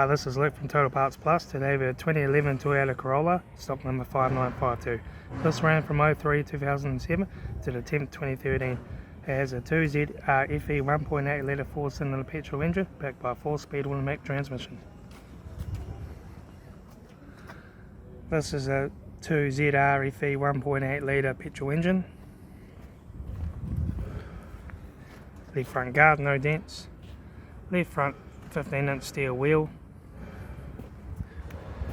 Hi, this is Luke from Total Parts Plus. Today we have a 2011 Toyota Corolla, stock number 5952. This ran from 03-2007 to the 10th 2013. It has a 2ZR FE 1.8 litre 4-cylinder petrol engine backed by a 4-speed automatic transmission. This is a 2ZR FE 1.8 litre petrol engine. Left front guard, no dents. Left front 15-inch steel wheel.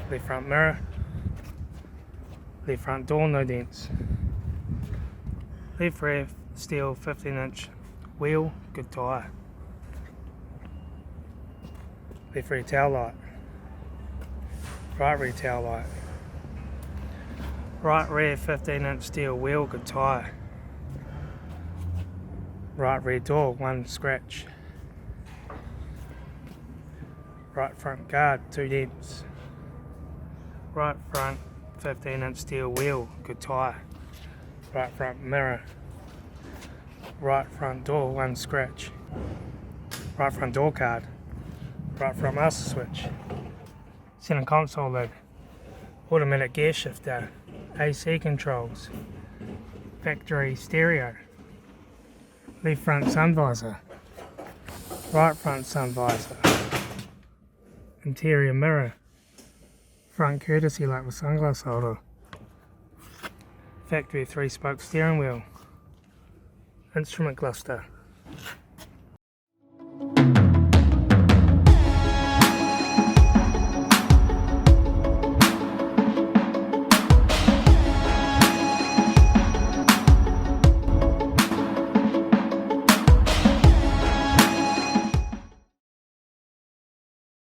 Left front mirror. Left front door, no dents. Left rear steel 15-inch wheel, good tyre. Left rear tail light. Right rear tail light. Right rear 15-inch steel wheel, good tyre. Right rear door, one scratch. Right front guard, 2 dents. Right front 15-inch steel wheel, good tyre. Right front mirror. Right front door, 1 scratch. Right front door card. Right front master switch. Center console lid. Automatic gear shifter. AC controls. Factory stereo. Left front sun visor. Right front sun visor. Interior mirror. Front courtesy light with sunglass holder. Factory 3-spoke steering wheel. Instrument cluster.